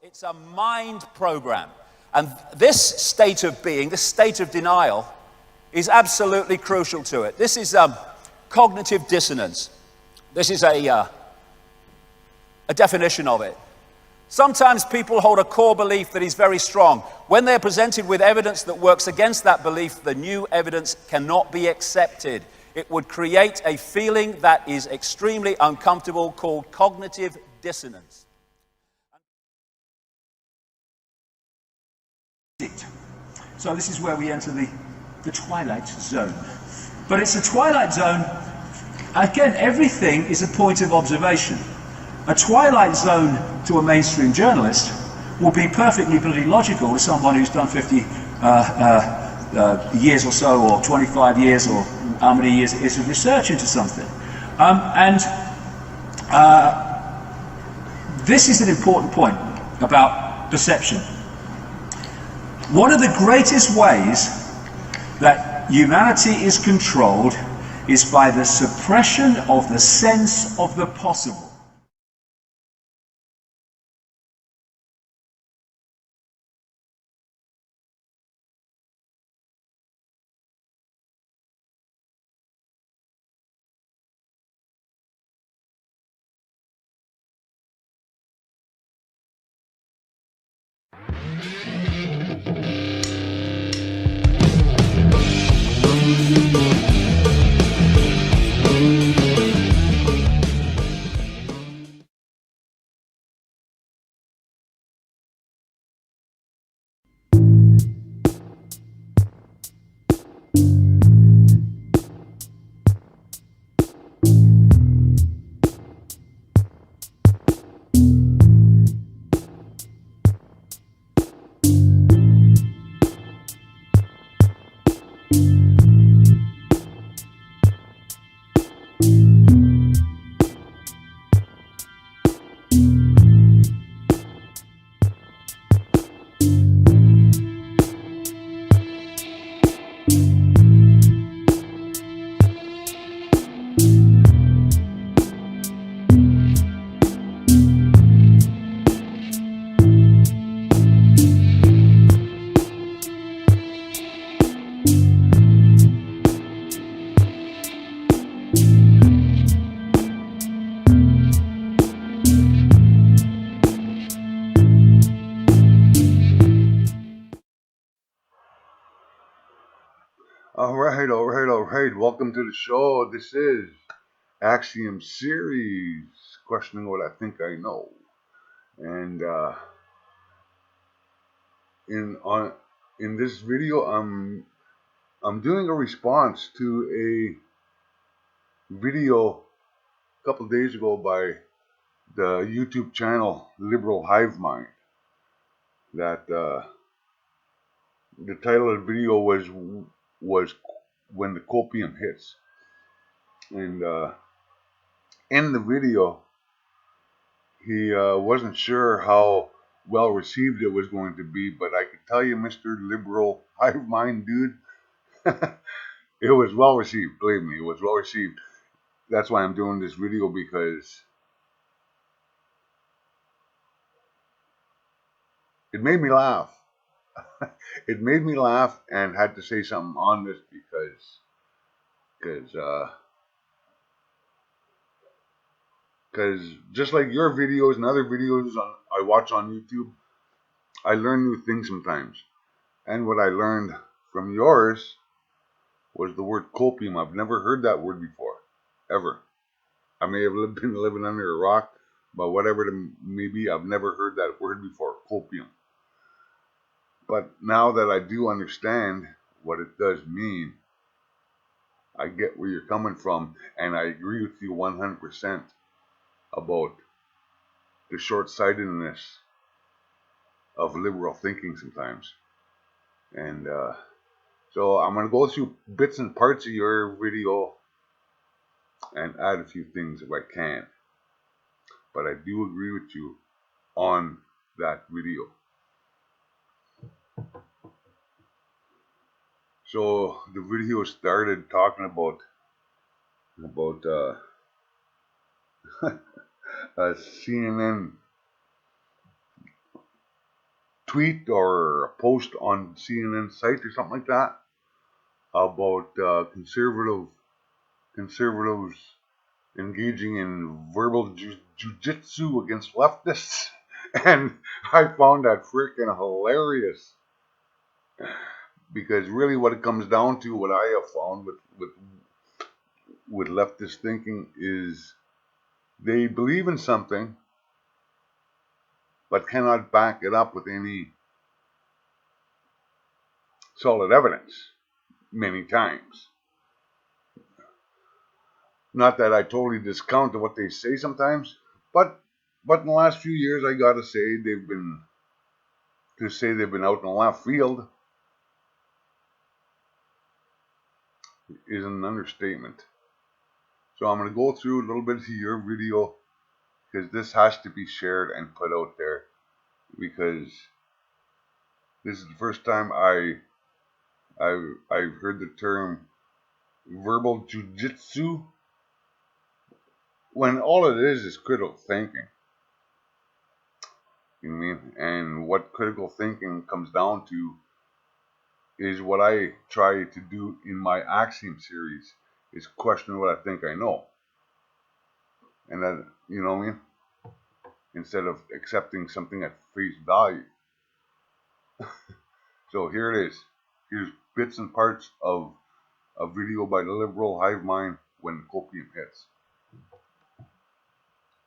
It's a mind program. And this state of being, this state of denial, is absolutely crucial to it. This is cognitive dissonance. This is a definition of it. Sometimes people hold a core belief that is very strong. When they're presented with evidence that works against that belief, the new evidence cannot be accepted. It would create a feeling that is extremely uncomfortable called cognitive dissonance. So this is where we enter the twilight zone. But it's a twilight zone, again, everything is a point of observation. A twilight zone to a mainstream journalist will be perfectly bloody logical to someone who's done 50 years or so, or 25 years, or how many years it is of research into something. This is an important point about perception. One of the greatest ways that humanity is controlled is by the suppression of the sense of the possible. All right. Welcome to the show. This is Axiom series, questioning what I think I know. And in this video, I'm doing a response to a video a couple of days ago by the YouTube channel Lberal Hivemind. That the title of the video was when the Copium hits. And in the video, he wasn't sure how well received it was going to be, but I could tell you, Mr. Lberal Hivemind dude, it was well received. Believe me, it was well received. That's why I'm doing this video, because it made me laugh. It made me laugh, and had to say something on this because just like your videos and other videos I watch on YouTube, I learn new things sometimes. And what I learned from yours was the word copium. I've never heard that word before, ever. I may have been living under a rock, but whatever it may be, I've never heard that word before, copium. But now that I do understand what it does mean, I get where you're coming from, and I agree with you 100% about the short-sightedness of liberal thinking sometimes. And so I'm going to go through bits and parts of your video and add a few things if I can. But I do agree with you on that video. So the video started talking about a CNN tweet or a post on CNN site or something like that about conservatives engaging in verbal jujitsu against leftists, and I found that freaking hilarious. Because really, what it comes down to, what I have found with leftist thinking, is they believe in something, but cannot back it up with any solid evidence. Many times. Not that I totally discount what they say sometimes, but in the last few years, I gotta say they've been out in the left field is an understatement. So I'm gonna go through a little bit of your video, because this has to be shared and put out there, because this is the first time I've heard the term verbal jujitsu, when all it is critical thinking. You know what I mean? And what critical thinking comes down to is what I try to do in my Axiom series, is question what I think I know. And that, you know what I mean? Instead of accepting something at face value. So here it is. Here's bits and parts of a video by the Lberal Hivemind when Copium hits.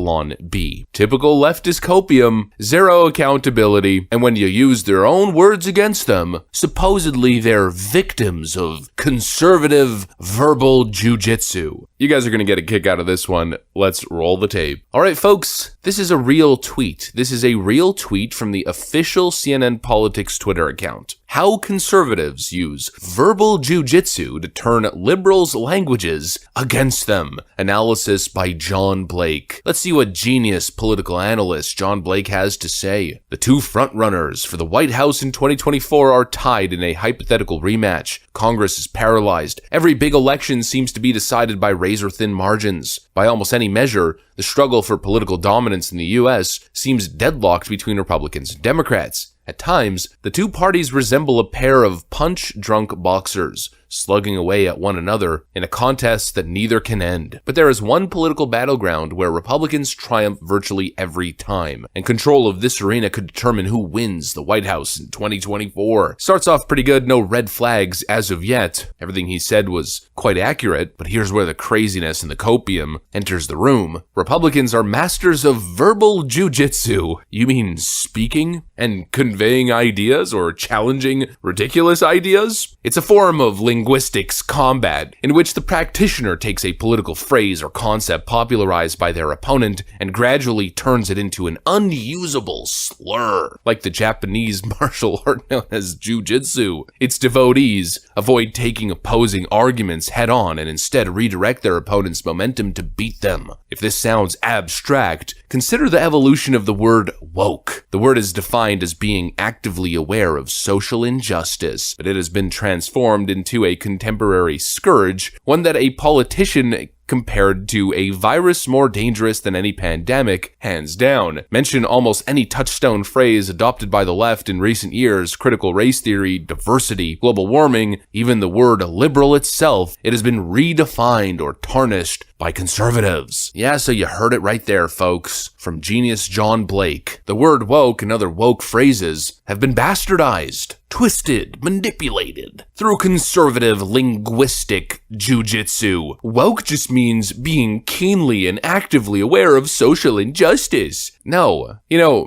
On B. Typical leftist copium, zero accountability, and when you use their own words against them, supposedly they're victims of conservative verbal jujitsu. You guys are gonna get a kick out of this one. Let's roll the tape. Alright folks, this is a real tweet. This is a real tweet from the official CNN Politics Twitter account. How conservatives use verbal jujitsu to turn liberals' languages against them. Analysis by John Blake. Let's see what genius political analyst John Blake has to say. The two frontrunners for the White House in 2024 are tied in a hypothetical rematch. Congress is paralyzed. Every big election seems to be decided by razor-thin margins. By almost any measure, the struggle for political dominance in the US seems deadlocked between Republicans and Democrats. At times, the two parties resemble a pair of punch-drunk boxers, slugging away at one another in a contest that neither can end. But there is one political battleground where Republicans triumph virtually every time, and control of this arena could determine who wins the White House in 2024. Starts off pretty good, no red flags as of yet. Everything he said was quite accurate, but here's where the craziness and the copium enters the room. Republicans are masters of verbal jujitsu. You mean speaking and conveying ideas or challenging ridiculous ideas? It's a form of linguistics combat in which the practitioner takes a political phrase or concept popularized by their opponent and gradually turns it into an unusable slur, like the Japanese martial art known as jujitsu. Its devotees avoid taking opposing arguments head-on and instead redirect their opponent's momentum to beat them. If this sounds abstract, consider the evolution of the word woke. The word is defined as being actively aware of social injustice, but it has been transformed into a contemporary scourge, one that a politician compared to a virus more dangerous than any pandemic, hands down. Mention almost any touchstone phrase adopted by the left in recent years: critical race theory, diversity, global warming, even the word liberal itself, it has been redefined or tarnished by conservatives. Yeah, so you heard it right there, folks. From genius John Blake. The word woke and other woke phrases have been bastardized, twisted, manipulated through conservative linguistic jujitsu. Woke just means being keenly and actively aware of social injustice. No,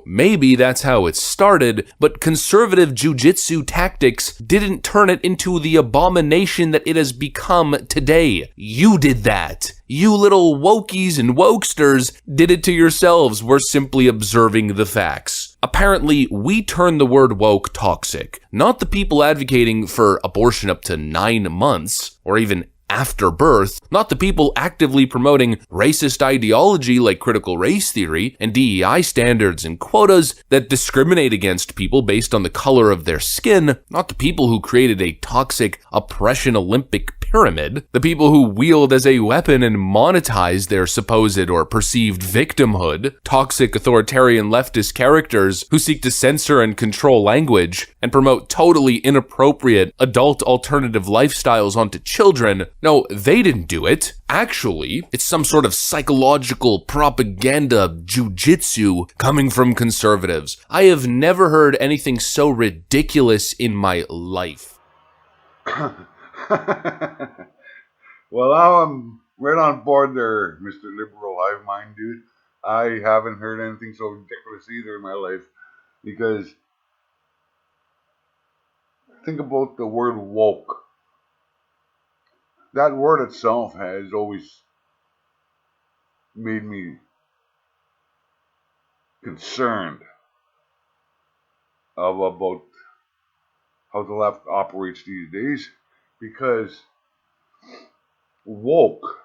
maybe that's how it started, but conservative jujitsu tactics didn't turn it into the abomination that it has become today. You did that. You little wokies and wokesters did it to yourselves. We're simply observing the facts. Apparently, we turn the word woke toxic, not the people advocating for abortion up to 9 months, or even after birth, not the people actively promoting racist ideology like critical race theory and DEI standards and quotas that discriminate against people based on the color of their skin, not the people who created a toxic oppression Olympic pyramid, the people who wield as a weapon and monetize their supposed or perceived victimhood, toxic authoritarian leftist characters who seek to censor and control language and promote totally inappropriate adult alternative lifestyles onto children. No, they didn't do it. Actually, it's some sort of psychological propaganda jujitsu coming from conservatives. I have never heard anything so ridiculous in my life. Well, now I'm right on board there, Mr. Liberal Hivemind, dude. I haven't heard anything so ridiculous either in my life, because think about the word woke. That word itself has always made me concerned about how the left operates these days, because woke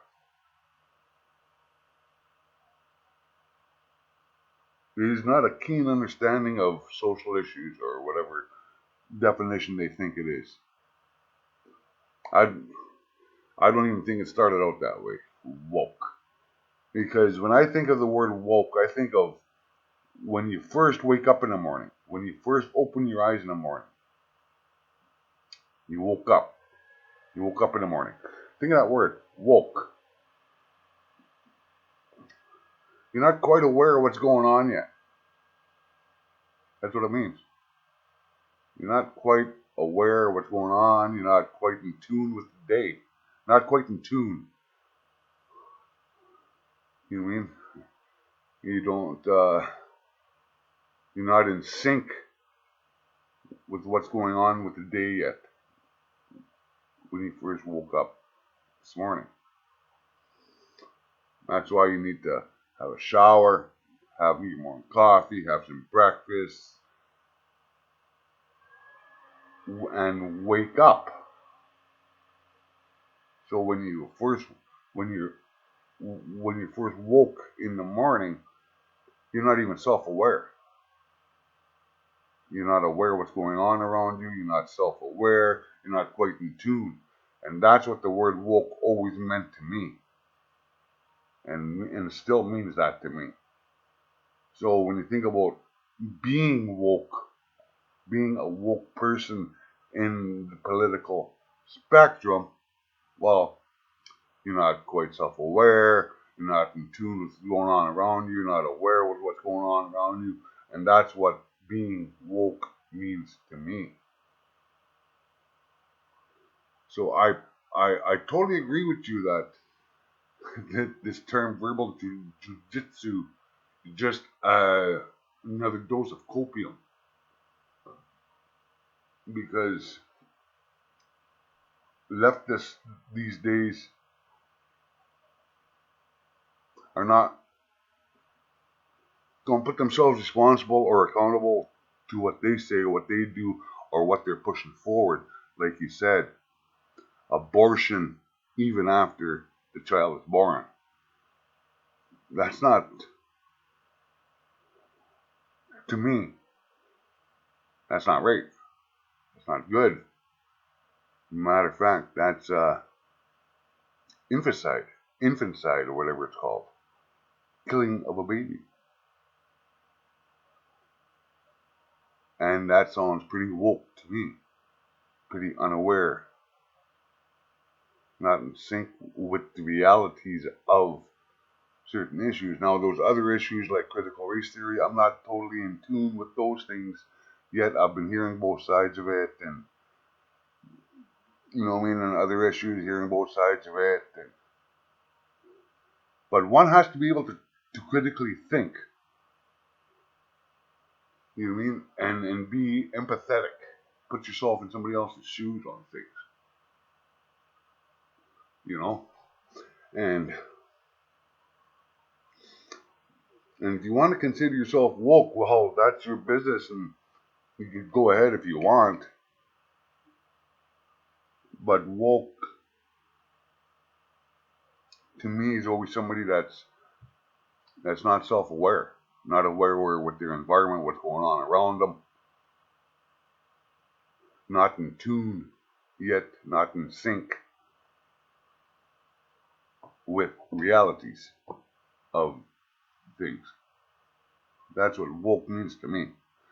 is not a keen understanding of social issues or whatever definition they think it is. I don't even think it started out that way, woke. Because when I think of the word woke, I think of when you first wake up in the morning, when you first open your eyes in the morning. You woke up. You woke up in the morning. Think of that word, woke. You're not quite aware of what's going on yet. That's what it means. You're not quite aware of what's going on. You're not quite in tune with the day. Not quite in tune. You know what I mean? You don't, you're not in sync with what's going on with the day yet when you first woke up this morning. That's why you need to have a shower, have your morning coffee, have some breakfast, and wake up. So when you first woke in the morning, you're not even self-aware. You're not aware of what's going on around you. You're not self-aware. You're not quite in tune. And that's what the word woke always meant to me. And it still means that to me. So when you think about being woke, being a woke person in the political spectrum, well, you're not quite self-aware. You're not in tune with what's going on around you. You're not aware of what's going on around you. And that's what being woke means to me. So I totally agree with you that this term verbal jujitsu is just another dose of copium, because leftists these days don't put themselves responsible or accountable to what they say or what they do or what they're pushing forward. Like you said, abortion even after the child is born. That's not, to me, that's not rape. That's not good. Matter of fact, that's infanticide or whatever it's called. Killing of a baby. And that sounds pretty woke to me. Pretty unaware. Not in sync with the realities of certain issues. Now, those other issues like critical race theory, I'm not totally in tune with those things yet. I've been hearing both sides of it, and you know what I mean, and other issues, hearing both sides of it. But one has to be able to critically think. You know what I mean? And be empathetic. Put yourself in somebody else's shoes on things. You know? And if you want to consider yourself woke, well, that's your business, and you can go ahead if you want. But woke to me, is always somebody that's not self-aware, not aware with their environment, what's going on around them, not in tune yet, not in sync with realities of things. That's what woke means to me.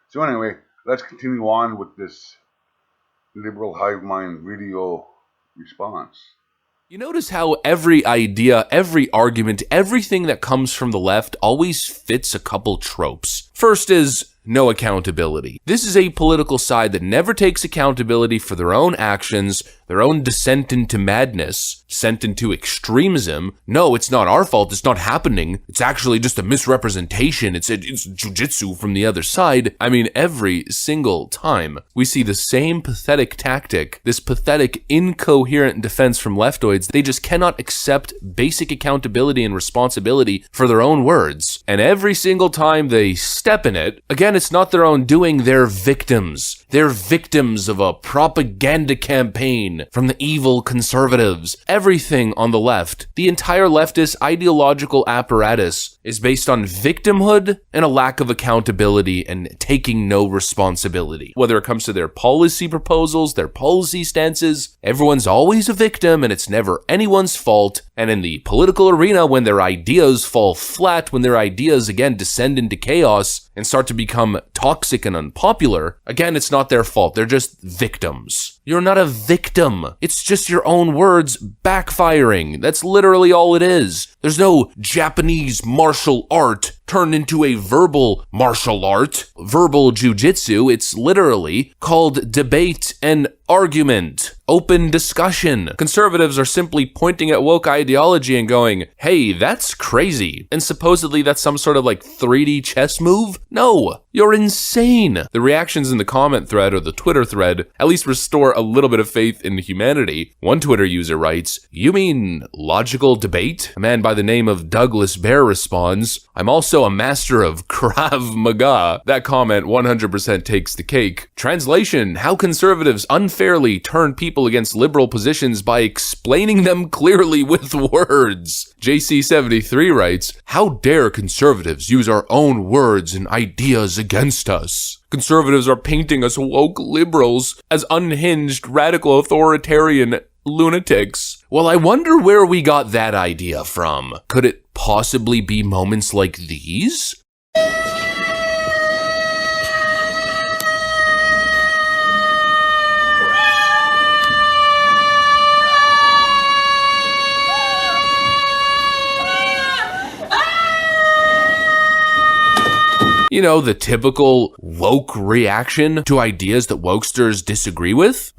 So anyway, let's continue on with this liberal hive mind video response. You notice how every idea, every argument, everything that comes from the left always fits a couple tropes. First is no accountability. This is a political side that never takes accountability for their own actions, their own descent into madness, descent into extremism. No, it's not our fault. It's not happening. It's actually just a misrepresentation. It's jujitsu from the other side. I mean, every single time we see the same pathetic tactic, this pathetic, incoherent defense from leftoids. They just cannot accept basic accountability and responsibility for their own words. And every single time they step in it, again, it's not their own doing. They're victims. They're victims of a propaganda campaign from the evil conservatives. Everything on the left, the entire leftist ideological apparatus, is based on victimhood and a lack of accountability and taking no responsibility. Whether it comes to their policy proposals, their policy stances, everyone's always a victim and it's never anyone's fault. And in the political arena, when their ideas fall flat, when their ideas again descend into chaos and start to become toxic and unpopular, again, it's not their fault. They're just victims. You're not a victim. It's just your own words backfiring. That's literally all it is. There's no Japanese martial art turned into a verbal martial art, verbal jujitsu. It's literally called debate and argument, open discussion. Conservatives are simply pointing at woke ideology and going, hey, that's crazy. And supposedly that's some sort of like 3D chess move? No, you're insane. The reactions in the comment thread or the Twitter thread at least restore a little bit of faith in humanity. One Twitter user writes, "You mean logical debate?" A man by the name of Douglas Bear responds, "I'm also a master of Krav Maga." That comment 100% takes the cake. Translation: how conservatives unfairly turn people against liberal positions by explaining them clearly with words. JC73 writes, "How dare conservatives use our own words and ideas against us? Conservatives are painting us woke liberals as unhinged, radical, authoritarian lunatics." Well, I wonder where we got that idea from. Could it possibly be moments like these? You know, the typical woke reaction to ideas that wokesters disagree with?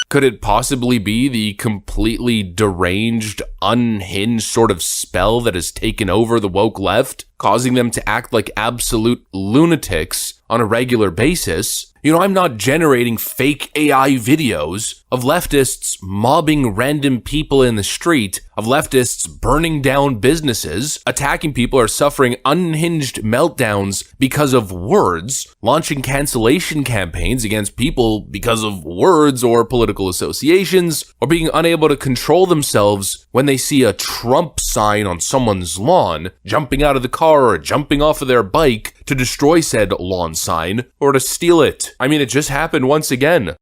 Could it possibly be the completely deranged, unhinged sort of spell that has taken over the woke left, causing them to act like absolute lunatics on a regular basis? You know, I'm not generating fake AI videos of leftists mobbing random people in the street, of leftists burning down businesses, attacking people or suffering unhinged meltdowns because of words, launching cancellation campaigns against people because of words or political associations, or being unable to control themselves when they see a Trump sign on someone's lawn, jumping out of the car or jumping off of their bike to destroy said lawn sign or to steal it. I mean, it just happened once again.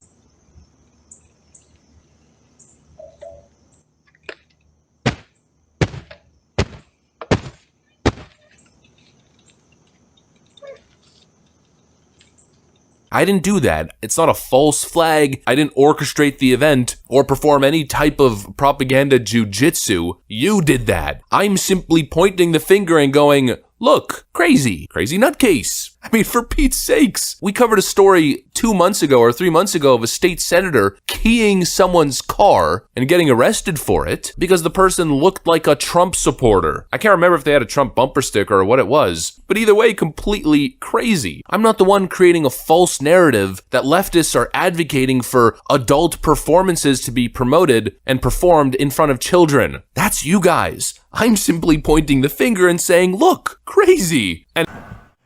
I didn't do that. It's not a false flag. I didn't orchestrate the event or perform any type of propaganda jujitsu. You did that. I'm simply pointing the finger and going, look, crazy nutcase. I mean, for Pete's sakes. We covered a story 2 months ago or 3 months ago of a state senator keying someone's car and getting arrested for it because the person looked like a Trump supporter. I can't remember if they had a Trump bumper sticker or what it was, but either way, completely crazy. I'm not the one creating a false narrative that leftists are advocating for adult performances to be promoted and performed in front of children. That's you guys. I'm simply pointing the finger and saying, look, crazy. And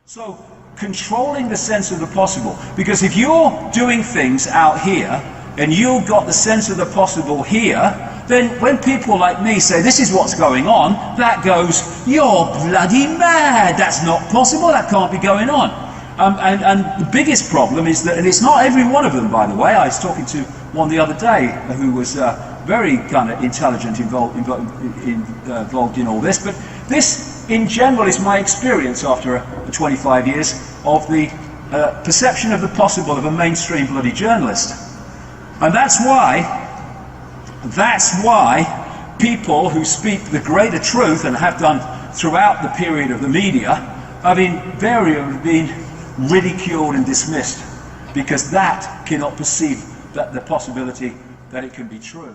so controlling the sense of the possible, because if you're doing things out here and you've got the sense of the possible here, then when people like me say this is what's going on, that goes, you're bloody mad, that's not possible, that can't be going on. And the biggest problem is that, and it's not every one of them, by the way. I was talking to one the other day who was very kind of intelligent, involved in all this, but this in general is my experience after 25 years of the perception of the possible of a mainstream bloody journalist. And that's why people who speak the greater truth, and have done throughout the period of the media, have invariably been ridiculed and dismissed, because that cannot perceive that the possibility that it can be true.